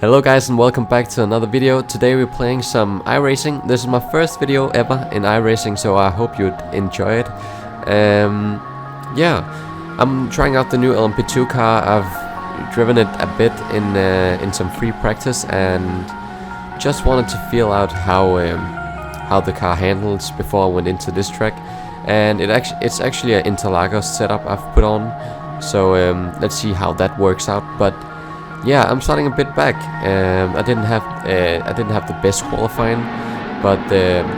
Hello guys and welcome back to another video. Today we're playing some iRacing. This is my first video ever in iRacing, so I hope you'd enjoy it. Yeah, I'm trying out the new LMP2 car. I've driven it a bit in some free practice and just wanted to feel out how the car handles before I went into this track. And it's actually an Interlagos setup I've put on, so let's see how that works out. But yeah, I'm starting a bit back. I didn't have the best qualifying, but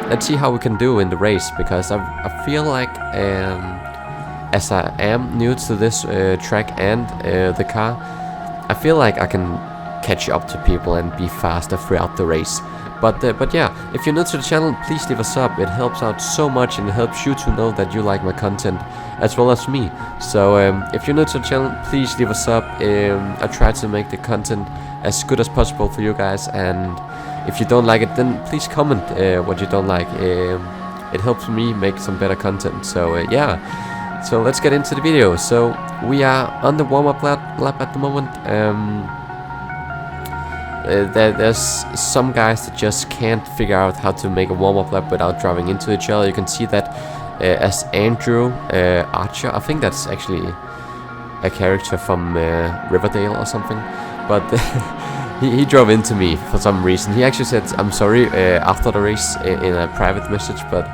let's see how we can do in the race, because I feel like as I am new to this track and the car, I feel like I can catch up to people and be faster throughout the race. But yeah, if you're new to the channel, please leave a sub. It helps out so much and it helps you to know that you like my content as well as me. So if you're new to the channel, please leave a sub. I try to make the content as good as possible for you guys, and if you don't like it, then please comment what you don't like. It helps me make some better content. So yeah, so let's get into the video. So we are on the warm-up lap at the moment. There's some guys that just can't figure out how to make a warm-up lap without driving into each other. You can see that as Andrew Archer. I think that's actually a character from Riverdale or something, but he drove into me for some reason. He actually said I'm sorry after the race in a private message, but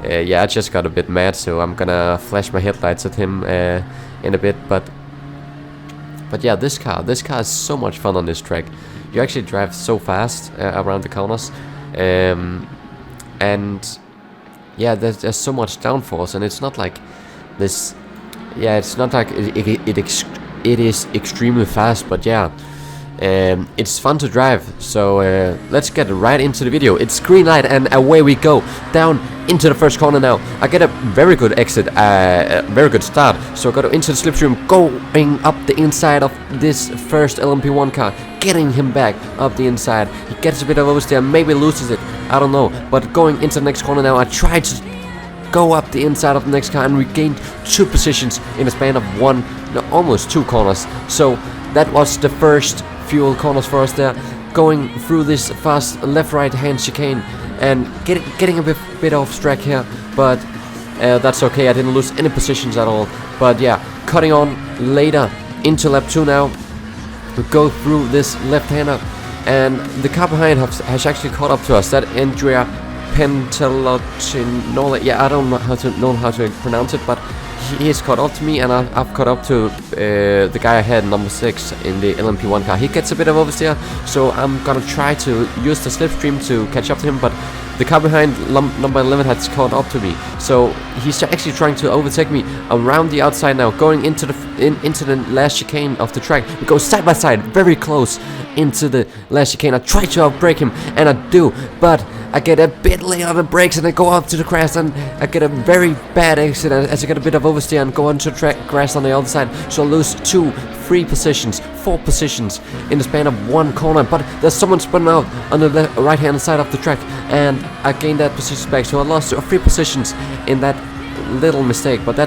yeah, I just got a bit mad, so I'm gonna flash my headlights at him in a bit. But yeah, this car is so much fun on this track. You actually drive so fast around the corners, and yeah, there's so much downforce, and it's not like this. Yeah, it's not like it is extremely fast, but yeah, it's fun to drive. So let's get right into the video. It's green light and away we go down into the first corner now. I get a very good exit, very good start. So I go into the slipstream, going up the inside of this first LMP1 car, getting him back up the inside. He gets a bit of oversteer, maybe loses it, I don't know. But going into the next corner now, I tried to go up the inside of the next car and regained 2 positions in a span of almost 2 corners. So that was the first fuel corners for us there, going through this fast left-right hand chicane and getting a bit off track here, but that's okay. I didn't lose any positions at all. But yeah, cutting on later into lap 2 now. We go through this left-hander, and the car behind has actually caught up to us. That Andrea Pentelotinola, yeah, I don't know how to pronounce it, but he has caught up to me, and I've caught up to the guy ahead, number 6 in the LMP1 car. He gets a bit of oversteer, so I'm gonna try to use the slipstream to catch up to him, but the car behind number 11 has caught up to me, so he's actually trying to overtake me around the outside now, going into the last chicane of the track. We go side by side, very close into the last chicane. I try to outbrake him, and I do, but I get a bit late on the brakes and I go up to the grass, and I get a very bad exit as I get a bit of oversteer and go onto the grass on the other side. So I lose 4 positions in the span of 1 corner. But there's someone spun out on the right hand side of the track, and I gained that position back. So I lost 3 positions in that little mistake. But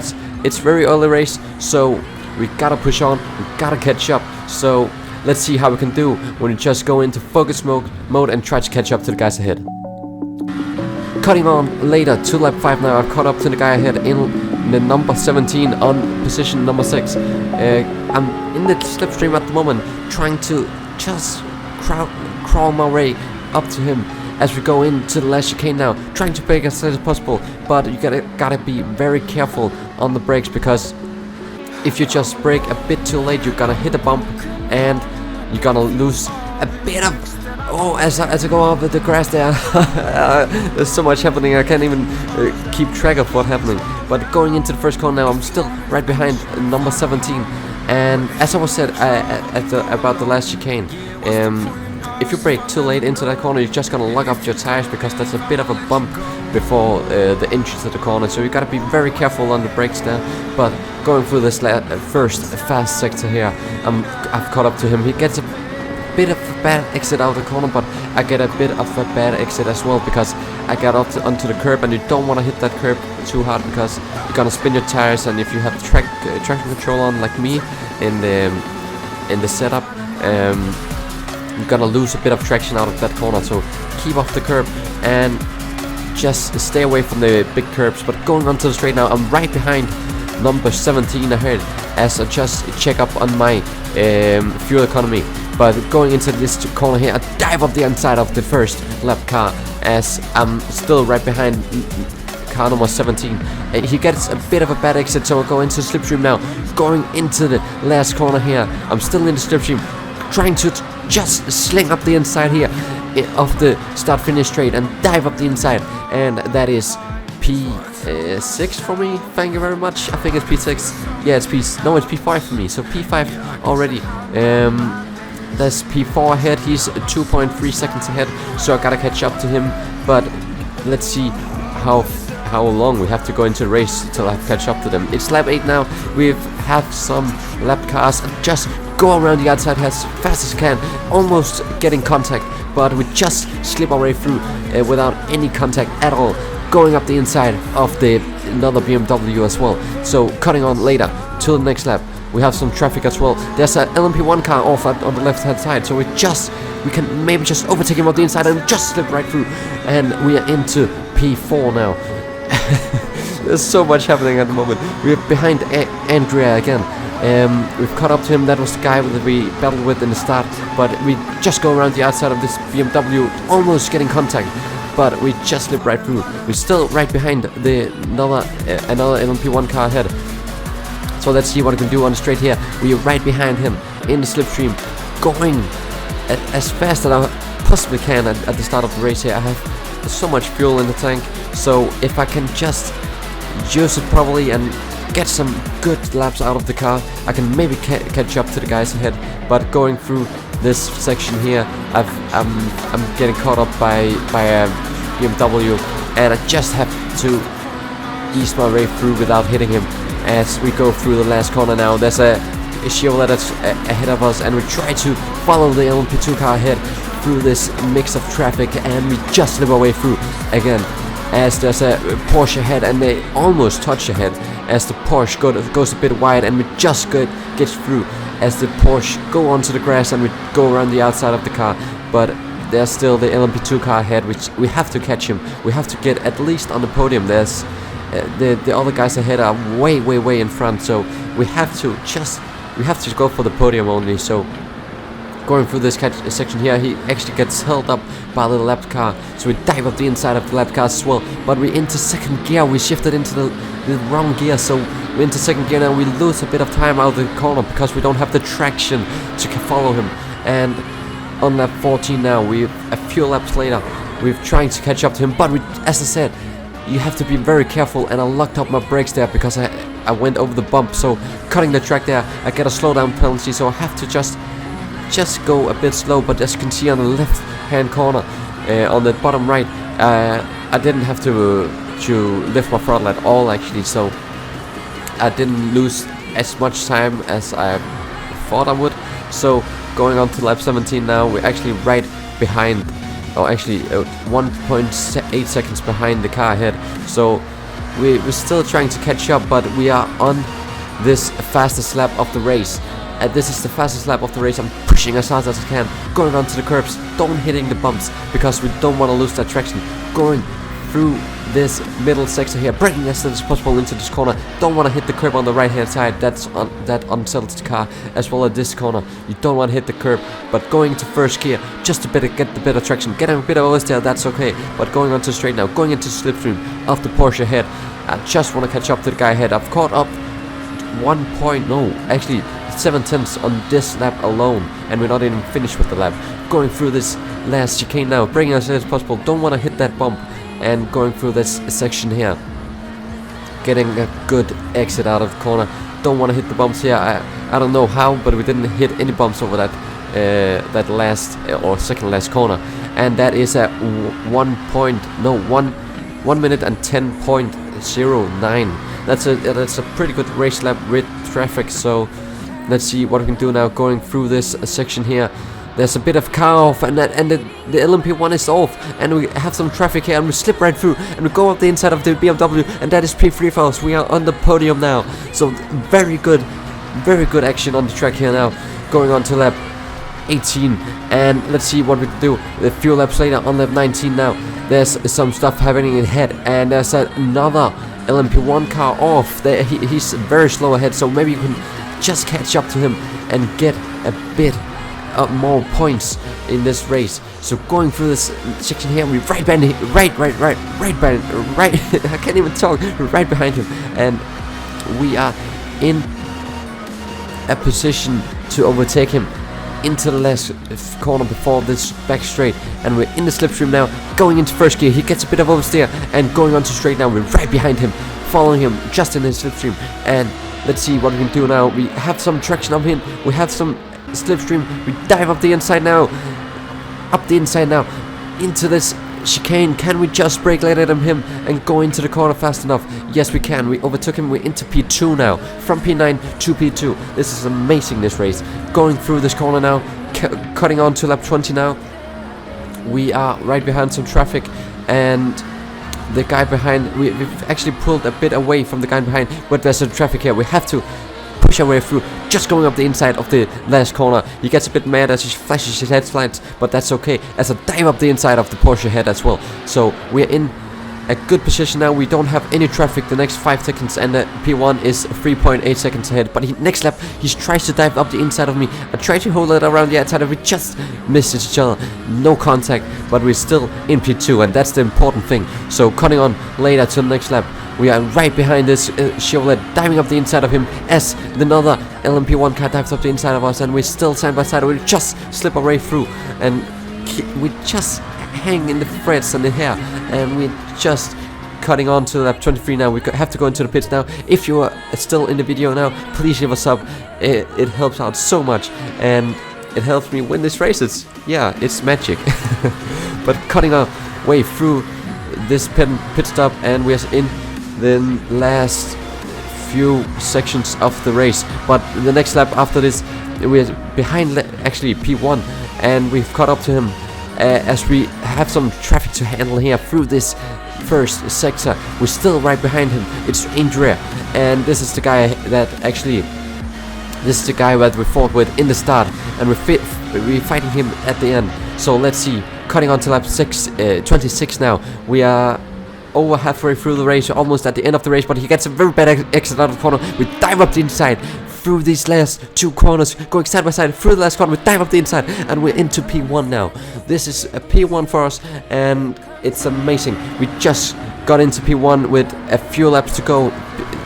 it's very early race, so we gotta push on, we gotta catch up. So let's see how we can do when we just go into focus mode and try to catch up to the guys ahead. Cutting on later to lap 5 now. I've caught up to the guy ahead in the number 17 on position number 6. I'm in the slipstream at the moment, trying to just crawl my way up to him as we go into the last chicane now, trying to brake as late as possible. But you gotta be very careful on the brakes, because if you just brake a bit too late, you're gonna hit a bump and you're gonna lose a bit of. Oh, as I go over the grass there, there's so much happening, I can't even keep track of what's happening. But going into the first corner now, I'm still right behind number 17. And as I was said about the last chicane, if you brake too late into that corner, you're just gonna lock up your tires, because that's a bit of a bump before the entrance to the corner. So you gotta be very careful on the brakes there. But going through this first fast sector here, I've caught up to him. He gets a bit of a bad exit out of the corner, but I get a bit of a bad exit as well, because I got onto the curb, and you don't want to hit that curb too hard, because you're gonna spin your tires. And if you have traction control on like me in the setup, I'm gonna lose a bit of traction out of that corner, so keep off the curb and just stay away from the big curbs. But going onto the straight now, I'm right behind number 17 ahead as I just check up on my fuel economy. But going into this corner here, I dive up the inside of the first lap car as I'm still right behind car number 17. And he gets a bit of a bad exit, so I'll go into slipstream now. Going into the last corner here, I'm still in the slipstream, trying to just sling up the inside here of the start-finish straight and dive up the inside. And that is P6 for me. Thank you very much. I think it's P6. Yeah, it's P5 for me. So P5 already. There's P4 ahead. He's 2.3 seconds ahead, so I gotta catch up to him. But let's see how long we have to go into the race till I catch up to them. It's lap 8 now. We have some lap cars. Just go around the outside as fast as I can, almost getting contact, but we just slip our way through without any contact at all. Going up the inside of another BMW as well. So cutting on later to the next lap. We have some traffic as well. There's an LMP1 car off on the left hand side, so we can maybe just overtake him on the inside and just slip right through. And we are into P4 now. There's so much happening at the moment. We're behind Andrea again. We've caught up to him. That was the guy that we battled with in the start, but we just go around the outside of this BMW, almost getting contact, but we just slip right through. We're still right behind another LMP1 car ahead. So let's see what we can do on the straight here. We are right behind him in the slipstream, going as fast as I possibly can at the start of the race here. I have so much fuel in the tank, so if I can just use it properly and get some good laps out of the car, I can maybe catch up to the guys ahead. But going through this section here, I'm getting caught up by a BMW, and I just have to ease my way through without hitting him. As we go through the last corner now, there's a Chevrolet that's ahead of us, and we try to follow the LMP2 car ahead through this mix of traffic, and we just slip our way through again. As there's a Porsche ahead, and they almost touch ahead as the Porsche goes a bit wide, and we just get through as the Porsche go onto the grass, and we go around the outside of the car. But there's still the LMP2 car ahead, which we have to catch him. We have to get at least on the podium. There's the other guys ahead are way in front, so we have to go for the podium only. So going through this section here, he actually gets held up by the lap car, so we dive up the inside of the lap car as well. But we're into second gear. We shifted into the wrong gear, so we're into second gear now. We lose a bit of time out of the corner because we don't have the traction to follow him. And on lap 14 now, a few laps later, we're trying to catch up to him, but as I said, you have to be very careful, and I locked up my brakes there because I went over the bump. So cutting the track there, I get a slowdown penalty, so I have to just go a bit slow. But as you can see on the left hand corner, on the bottom right, I didn't have to lift my throttle at all actually, so I didn't lose as much time as I thought I would. So going on to lap 17 now, we're actually right behind, or actually 1.8 seconds behind the car ahead. So we're still trying to catch up, but we are on this fastest lap of the race. This is the fastest lap of the race. I'm pushing as hard as I can, going onto the curbs, don't hitting the bumps because we don't want to lose that traction. Going through this middle section here, braking as soon as possible into this corner. Don't want to hit the curb on the right hand side. That unsettles the car, as well as this corner. You don't want to hit the curb, but going to first gear just to get the better traction, getting a bit of oversteer, that's okay. But going onto straight now, going into slipstream of the Porsche ahead. I just want to catch up to the guy ahead. I've caught up 7/10 on this lap alone, and we're not even finished with the lap. Going through this last chicane now, braking as soon as possible. Don't want to hit that bump. And going through this section here, getting a good exit out of the corner. Don't want to hit the bumps here. I don't know how, but we didn't hit any bumps over that last or second last corner. And that is at 1 minute and 10.09. That's a pretty good race lap with traffic. So let's see what we can do now. Going through this section here, there's a bit of car off, and the LMP1 is off, and we have some traffic here, and we slip right through, and we go up the inside of the BMW, and that is P3 for us. We are on the podium now, so very good action on the track here now. Going on to lap 18, and let's see what we can do. A few laps later on lap 19 now, there's some stuff happening in head, and there's another LMP1 car off. He's very slow ahead, so maybe you can just catch up to him and get a bit more points in this race. So going through this section here, we right behind him, right I can't even talk, right behind him, and we are in a position to overtake him into the last corner before this back straight, and we're in the slipstream now, going into first gear. He gets a bit of oversteer and going on to straight now. We're right behind him, following him just in his slipstream, and let's see what we can do now. We have some traction up him, we have some slipstream, we dive up the inside now, into this chicane. Can we just brake later than him and go into the corner fast enough? Yes, we can. We overtook him. We're into P2 now, from P9 to P2. This is amazing, this race. Going through this corner now, cutting on to lap 20 now. We are right behind some traffic, and the guy behind, we've actually pulled a bit away from the guy behind, but there's some traffic here. We have to push our way through, just going up the inside of the last corner. He gets a bit mad as he flashes his headlights, but that's okay, as I dive up the inside of the Porsche head as well. So we're in a good position now. We don't have any traffic the next 5 seconds, and the P1 is 3.8 seconds ahead. But next lap, he tries to dive up the inside of me. I try to hold it around the outside, and we just missed each other. No contact, but we're still in P2, and that's the important thing. So cutting on later to the next lap, we are right behind this Chevrolet, diving up the inside of him as another LMP1 car dives up the inside of us, and we're still side by side. We just slip our way through, and we just hang in the threads and the hair, and we're just cutting on to lap 23 now. We have to go into the pits now. If you are still in the video now, please give us up. It helps out so much, and it helps me win this race. It's magic. But cutting our way through this pit stop, and we're in the last few sections of the race. But the next lap after this, we're behind actually P1, and we've caught up to him as we have some traffic to handle here through this first sector. We're still right behind him. It's Andrea, and this is the guy that we fought with in the start, and we're fighting him at the end. So let's see, cutting on to lap 26 now. We are over halfway through the race, almost at the end of the race, but he gets a very bad exit out of the corner. We dive up the inside through these last 2 corners, going side by side through the last corner. We dive up the inside, and we're into P1 now. This is a P1 for us, and it's amazing. We just got into P1 with a few laps to go,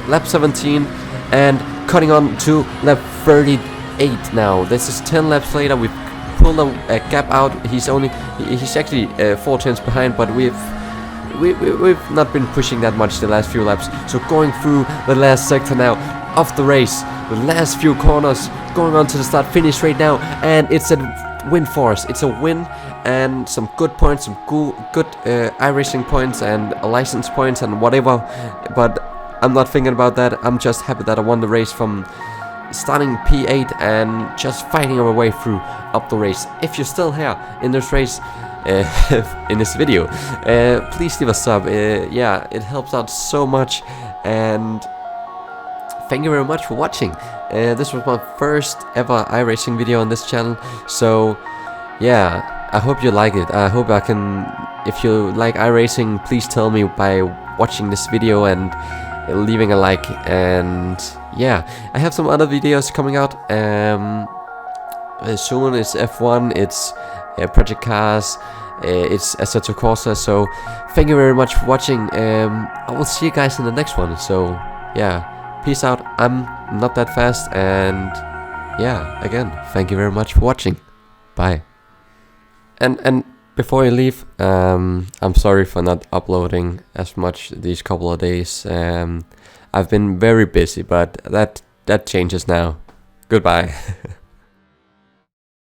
lap 17, and cutting on to lap 38 now. This is 10 laps later. We've pulled a gap out. He's actually 4 tenths behind, but we've not been pushing that much the last few laps. So going through the last sector now of the race, the last few corners, going on to the start finish right now, and it's a win for us. It's a win, and some good points, some good iRacing points and license points and whatever, but I'm not thinking about that. I'm just happy that I won the race from starting P8 and just fighting our way through up the race. If you're still here in this race, in this video, please leave a sub. It helps out so much, and thank you very much for watching. This was my first ever iRacing video on this channel, so yeah, I hope you like it. I hope I can, if you like iRacing, please tell me by watching this video and leaving a like. And yeah, I have some other videos coming out soon. It's F1, it's Project Cars, it's Assetto Corsa. So thank you very much for watching. I will see you guys in the next one. So yeah, peace out. I'm not that fast, and yeah, again, thank you very much for watching. Bye. And before I leave, I'm sorry for not uploading as much these couple of days. I've been very busy, but that changes now. Goodbye.